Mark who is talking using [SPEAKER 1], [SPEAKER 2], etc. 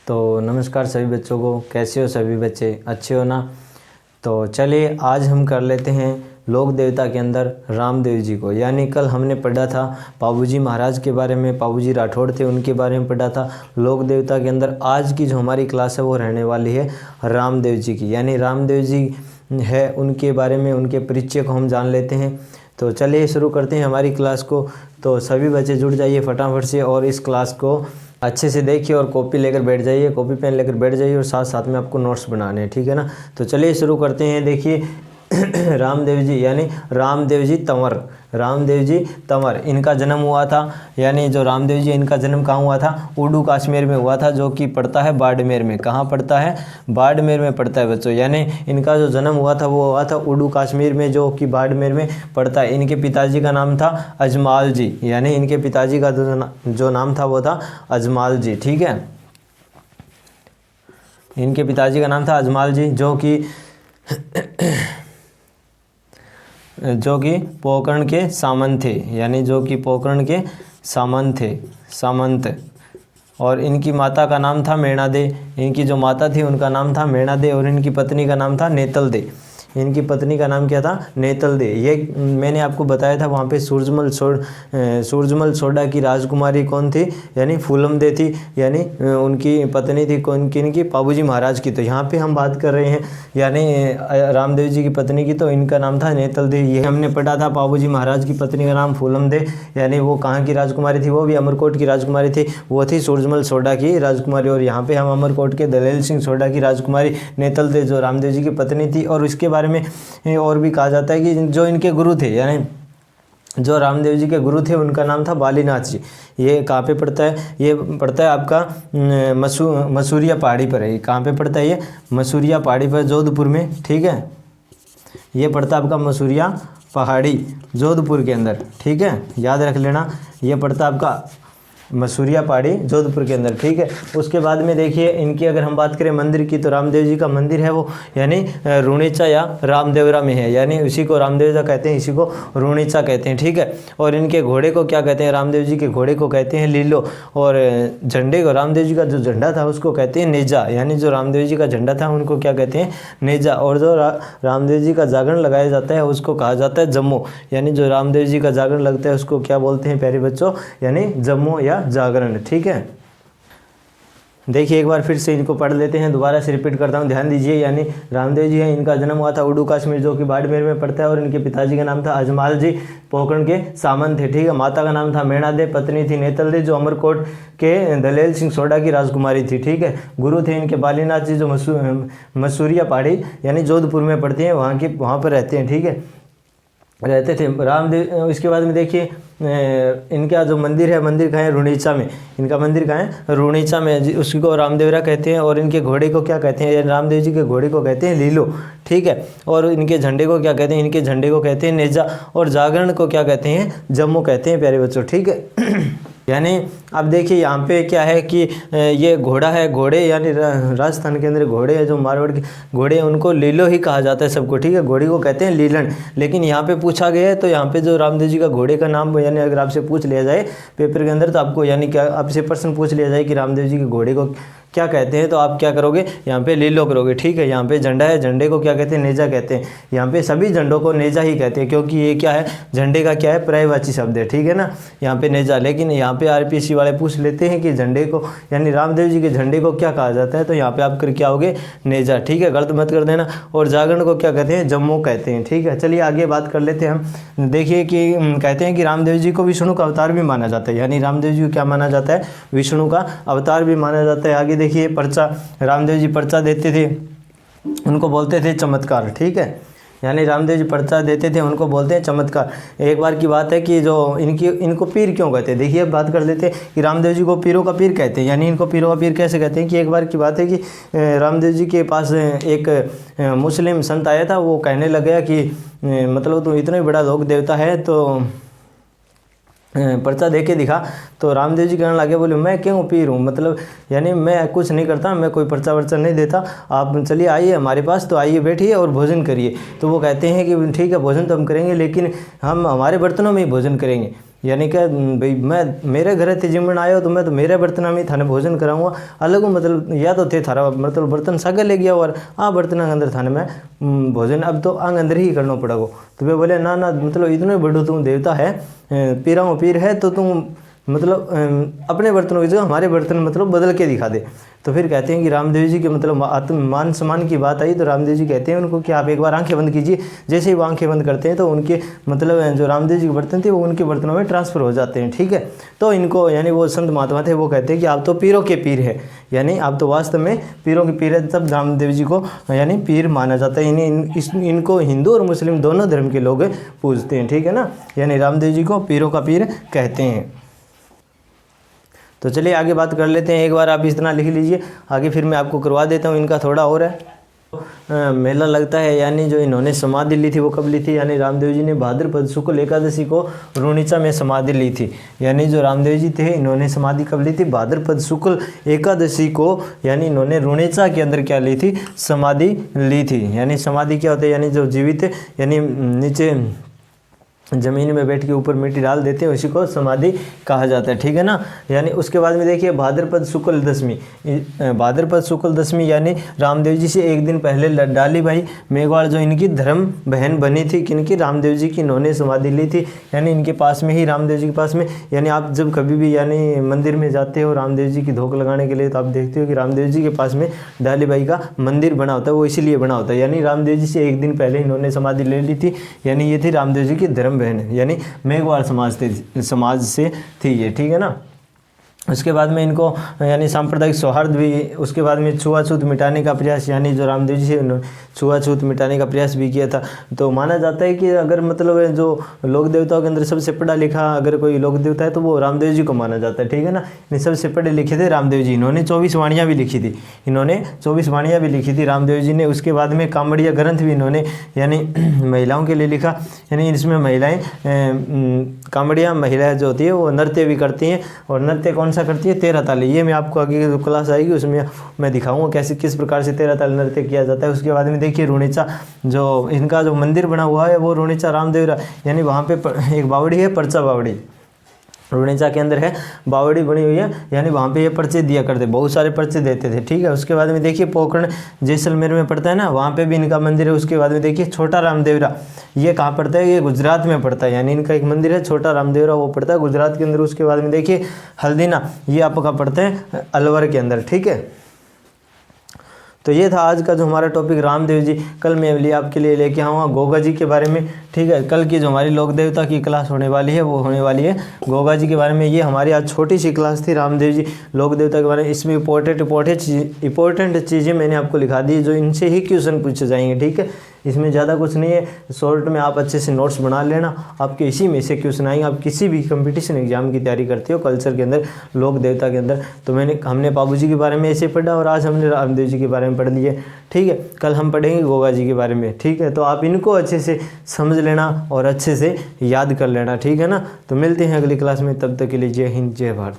[SPEAKER 1] तो नमस्कार सभी बच्चों को, कैसे हो सभी बच्चे, अच्छे हो ना। तो चलिए आज हम कर लेते हैं लोक देवता के अंदर रामदेव जी को। यानी कल हमने पढ़ा था पाबूजी महाराज के बारे में, पाबूजी राठौड़ थे उनके बारे में पढ़ा था लोक देवता के अंदर। आज की जो हमारी क्लास है वो रहने वाली है रामदेव जी की। यानी रामदेव जी है उनके बारे में, उनके परिचय को हम जान लेते हैं। तो चलिए शुरू करते हैं हमारी क्लास को। तो सभी बच्चे जुड़ जाइए फटाफट से और इस क्लास को अच्छे से देखिए और कॉपी लेकर बैठ जाइए, कॉपी पेन लेकर बैठ जाइए और साथ साथ में आपको नोट्स बनाने हैं, ठीक है ना। तो चलिए शुरू करते हैं। देखिए रामदेव जी यानी रामदेव जी तंवर, रामदेव जी तंवर इनका जन्म हुआ था। यानी जो रामदेव जी इनका जन्म कहाँ हुआ था? उडू कश्मीर में हुआ था, जो कि पड़ता है बाड़मेर में। कहाँ पड़ता है? बाड़मेर में पड़ता है बच्चों। यानी इनका जो जन्म हुआ था वो हुआ था उडू कश्मीर में, जो कि बाड़मेर में पड़ता है। इनके पिताजी का नाम था अजमाल जी। यानी इनके पिताजी का जो नाम था वो था अजमाल जी, ठीक है। इनके पिताजी का नाम था अजमाल जी, जो कि पोकरण के सामंत थे। यानी जो कि पोकरण के सामंत थे, सामंत। और इनकी माता का नाम था मेणादे। इनकी जो माता थी उनका नाम था मेणादे और इनकी पत्नी का नाम था नेतलदे। इनकी पत्नी का नाम क्या था? नेतलदे। ये मैंने आपको बताया था वहाँ पे सूरजमल सोडा की राजकुमारी कौन थी? यानी फूलमदे थी। यानी उनकी पत्नी थी कौन की? इनकी पाबूजी महाराज की। तो यहाँ पे हम बात कर रहे हैं यानी रामदेव जी की पत्नी की, तो इनका नाम था नेतलदे। ये हमने पढ़ा था पाबूजी महाराज की पत्नी का नाम फूलमदे। यानी वो कहाँ की राजकुमारी थी? वो भी अमरकोट की राजकुमारी थी, वो थी सूरजमल सोडा की राजकुमारी। और यहाँ पे हम अमरकोट के दलेल सिंह सोडा की राजकुमारी नेतलदे जो रामदेव जी की पत्नी थी। और इसके बारे में और भी कहा जाता है कि जो इनके गुरु थे, यानी जो रामदेव जी के गुरु थे उनका नाम था बालीनाथ जी। ये कहाँ पे पड़ता है? ये पड़ता है आपका मसूरिया पहाड़ी पर है। ये कहाँ पे पड़ता है? ये मसूरिया पहाड़ी पर जोधपुर में, ठीक है। ये पड़ता है आपका मसूरिया पहाड़ी जोधपुर के अंदर, ठीक है, याद रख लेना। ये पड़ता है आपका मसूरिया पहाड़ी जोधपुर के अंदर, ठीक है। उसके बाद में देखिए इनकी अगर हम बात करें मंदिर की, तो रामदेव जी का मंदिर है वो यानी रुणीचा या रामदेवरा में है। यानी इसी को रामदेवरा कहते हैं, इसी को रुणीचा कहते हैं, ठीक है। और इनके घोड़े को क्या कहते हैं? रामदेव जी के घोड़े को कहते हैं लीलो। और झंडे को, रामदेव जी का जो झंडा था उसको कहते हैं नेजा। यानी जो रामदेव जी का झंडा था उनको क्या कहते हैं? नेजा। और जो रामदेव जी का जागरण लगाया जाता है उसको कहा जाता है जम्मो। यानी जो रामदेव जी का जागरण लगता है उसको क्या बोलते हैं प्यारे बच्चों? यानी जम्मो या जागरण, ठीक है। देखिए एक बार फिर से इनको पढ़ लेते हैं, दोबारा से रिपीट करता हूँ, ध्यान दीजिए। यानी रामदेव जी हैं, इनका जन्म हुआ था उडू कश्मीर, जो कि बाड़मेर में पड़ता है। और इनके पिताजी का नाम था अजमाल जी, पोकरण के सामंत थे, ठीक है। माता का नाम था मेणादे, पत्नी थी नेतलदे, जो अमरकोट के दलेल सिंह सोडा की राजकुमारी थी, ठीक है। गुरु थे इनके बालीनाथ जी, जो मसूरिया पहाड़ी यानी जोधपुर में पड़ती है, वहाँ पर रहते हैं, ठीक है, रहते थे रामदेव। इसके बाद में देखिए इनका जो मंदिर है, मंदिर कहाँ है? रुणीचा में। इनका मंदिर कहाँ है? रुणीचा में, उसको रामदेवरा कहते हैं। और इनके घोड़े को क्या कहते हैं? रामदेव जी के घोड़े को कहते हैं लीलो, ठीक है। और इनके झंडे को क्या कहते हैं? इनके झंडे को कहते हैं नेजा। और जागरण को क्या कहते हैं? जम्मू कहते हैं प्यारे बच्चों, ठीक है। यानी अब देखिए यहाँ पे क्या है कि ये घोड़ा है, घोड़े यानी राजस्थान के अंदर घोड़े है, जो मारवाड़ के घोड़े हैं उनको लीलो ही कहा जाता है सबको, ठीक है। घोड़ी को कहते हैं लीलन। लेकिन यहाँ पे पूछा गया है तो यहाँ पे जो रामदेव जी का घोड़े का नाम, यानी अगर आपसे पूछ लिया जाए पेपर के अंदर, तो आपको यानी क्या आपसे प्रश्न पूछ लिया जाए कि रामदेव जी के घोड़े को क्या कहते हैं, तो आप क्या करोगे? यहाँ पे लीलो करोगे, ठीक है। यहाँ पे झंडा है, झंडे को क्या कहते हैं? नेजा कहते हैं। यहाँ पे सभी झंडों को नेजा ही कहते हैं, क्योंकि ये क्या है? झंडे का क्या है? पर्यायवाची शब्द है, ठीक है ना। यहाँ पे नेजा। लेकिन यहाँ पे आरपीएससी वाले पूछ लेते हैं कि झंडे को यानी रामदेव जी के झंडे को क्या कहा जाता है, तो यहाँ पे आप कर क्या होगे? नेजा, ठीक है, गलत मत कर देना। और जागरण को क्या कहते हैं? जम्मू कहते हैं, ठीक है। चलिए आगे बात कर लेते हैं हम। देखिए कि कहते हैं कि रामदेव जी को विष्णु का अवतार भी माना जाता है। यानी रामदेव जी को क्या माना जाता है? विष्णु का अवतार भी माना जाता है। आगे देखिए पर्चा, रामदेव जी पर्चा देते थे, उनको बोलते थे चमत्कार, ठीक है। यानी रामदेव जी पर्चा देते थे, उनको बोलते हैं चमत्कार। एक बार की बात है कि जो इनको पीर क्यों कहते हैं, देखिए अब बात कर लेते हैं कि रामदेव जी को पीरों का पीर कहते हैं। यानी इनको पीरों का पीर कैसे कहते हैं कि एक बार की बात है कि रामदेव जी के पास एक मुस्लिम संत आया था। वो कहने लगा कि मतलब तो इतना बड़ा लोक देवता है तो पर्चा दे के दिखा। तो रामदेव जी कहने लगे, बोले मैं क्यों पीर हूँ, मतलब यानी मैं कुछ नहीं करता, मैं कोई पर्चा वर्चा नहीं देता, आप चलिए आइए हमारे पास, तो आइए बैठिए और भोजन करिए। तो वो कहते हैं कि ठीक है भोजन तो हम करेंगे, लेकिन हम हमारे बर्तनों में ही भोजन करेंगे। यानी कि भाई मैं मेरे घरे थे जिमन आयो तो मैं तो मेरे बर्तन में थाने भोजन कराऊंगा अलग मतलब या तो थे थारा मतलब बर्तन सागे ले गया और बर्तन के अंदर थाने में भोजन अब तो आंग अंदर ही करना पड़ेगा। तो वे बोले ना ना मतलब इतने बड़ो तुम देवता है पीरा पीर है तो तुम मतलब अपने बर्तनों की जगह हमारे बर्तन मतलब बदल के दिखा दे। तो फिर कहते हैं कि रामदेव जी के मतलब आत्म मान सम्मान की बात आई तो रामदेव जी कहते हैं उनको कि आप एक बार आंखें बंद कीजिए। जैसे ही वो आंखें बंद करते हैं तो उनके मतलब जो रामदेव जी के बर्तन थे वो उनके बर्तनों में ट्रांसफ़र हो जाते हैं। ठीक है, तो इनको यानी वो संत महात्मा थे वो कहते हैं कि आप तो पीरों के पीर है, यानी आप तो वास्तव में पीरों के पीर है। तब रामदेव जी को यानी पीर माना जाता है। इनको हिंदू और मुस्लिम दोनों धर्म के लोग पूजते हैं। ठीक है ना, यानी रामदेव जी को पीरों का पीर कहते हैं। तो चलिए आगे बात कर लेते हैं। एक बार आप इतना लिख लीजिए, आगे फिर मैं आपको करवा देता हूँ। इनका थोड़ा और है। मेला लगता है यानी जो इन्होंने समाधि ली थी वो कब ली थी, यानी रामदेव जी ने भाद्रपद शुक्ल एकादशी को रुणिचा में समाधि ली थी। यानी जो रामदेव जी थे इन्होंने समाधि कब ली थी, भाद्रपद शुक्ल एकादशी को, यानी इन्होंने रुणिचा के अंदर क्या ली थी, समाधि ली थी। यानी समाधि क्या होता है, यानी जो जीवित यानी नीचे ज़मीन में बैठ के ऊपर मिट्टी डाल देते हैं उसी को समाधि कहा जाता है। ठीक है ना, यानी उसके बाद में देखिए भाद्रपद शुक्ल दशमी, भाद्रपद शुक्ल दशमी यानी रामदेव जी से एक दिन पहले डाली भाई मेघवाल जो इनकी धर्म बहन बनी थी किनकी, रामदेव जी की, इन्होंने समाधि ली थी। यानी इनके पास में ही रामदेव जी के पास में, यानी आप जब कभी भी यानी मंदिर में जाते हो रामदेव जी की धोख लगाने के लिए तो आप देखते हो कि रामदेव जी के पास में डाली भाई का मंदिर बना होता है, वो इसीलिए बना होता है। यानी रामदेव जी से एक दिन पहले इन्होंने समाधि ले ली थी। यानी ये थी रामदेव जी की धर्म बहन, यानी मेघवाल समाज से थी ये। ठीक है ना, उसके बाद में इनको यानी सांप्रदायिक सौहार्द भी, उसके बाद में छुआछूत मिटाने का प्रयास, यानी जो रामदेव जी से छुआछूत मिटाने का प्रयास भी किया था। तो माना जाता है कि अगर मतलब जो लोक देवताओं के अंदर सबसे पढ़ा लिखा अगर कोई लोक देवता है तो वो रामदेव जी को माना जाता है। ठीक है ना, इन सबसे पढ़े लिखे थे रामदेव जी। इन्होंने 24 वाणियाँ भी लिखी थी, इन्होंने 24 वाणियाँ भी लिखी थी रामदेव जी ने। उसके बाद में कामड़िया ग्रंथ भी इन्होंने यानी महिलाओं के लिए लिखा। यानी इसमें महिलाएँ कामड़िया महिलाएँ जो होती है वो नृत्य भी करती हैं, और नृत्य कौन करती है, 13 ताली। ये मैं आपको आगे जो क्लास आएगी उसमें मैं दिखाऊंगा कैसे किस प्रकार से 13 ताली नृत्य किया जाता है। उसके बाद में देखिए रुणिचा जो इनका जो मंदिर बना हुआ है वो रुणिचा रामदेव यानी वहाँ पे एक बावड़ी है, पर्चा बावड़ी रुणिचा के अंदर है, बावड़ी बनी हुई है। यानी वहाँ पे ये पर्चे दिया करते, बहुत सारे पर्चे देते थे। ठीक है, उसके बाद में देखिए पोखरण जैसलमेर में पड़ता है ना, वहाँ पे भी इनका मंदिर है। उसके बाद में देखिए छोटा रामदेवरा, ये कहाँ पड़ता है, ये गुजरात में पड़ता है। यानी इनका एक मंदिर है छोटा रामदेवरा, वो पड़ता है गुजरात के अंदर। उसके बाद में देखिए हल्दीना, ये आपका पड़ता है अलवर के अंदर। ठीक है, तो ये था आज का जो हमारा टॉपिक रामदेव जी। कल मैं आपके लिए लेके आऊँगा गोगा जी के बारे में। ठीक है, कल की जो हमारी लोक देवता की क्लास होने वाली है वो होने वाली है गोगा जी के बारे में। ये हमारी आज छोटी सी क्लास थी रामदेव जी लोक देवता के बारे में। इसमें इंपॉर्टेंट चीज़ें मैंने आपको लिखा दी जो इनसे ही क्वेश्चन पूछे जाएंगे। ठीक है, इसमें ज़्यादा कुछ नहीं है, शॉर्ट में आप अच्छे से नोट्स बना लेना, आपके इसी में से क्वेश्चन आएंगे। आप किसी भी कंपटीशन एग्जाम की तैयारी करते हो कल्चर के अंदर, लोक देवता के अंदर, तो हमने बाबू जी के बारे में ऐसे पढ़ा और आज हमने रामदेव जी के बारे में पढ़ लिए। ठीक है, कल हम पढ़ेंगे गोगा जी के बारे में। ठीक है, तो आप इनको अच्छे से समझ लेना और अच्छे से याद कर लेना। ठीक है ना, तो मिलते हैं अगली क्लास में, तब तक के लिए जय हिंद जय भारत।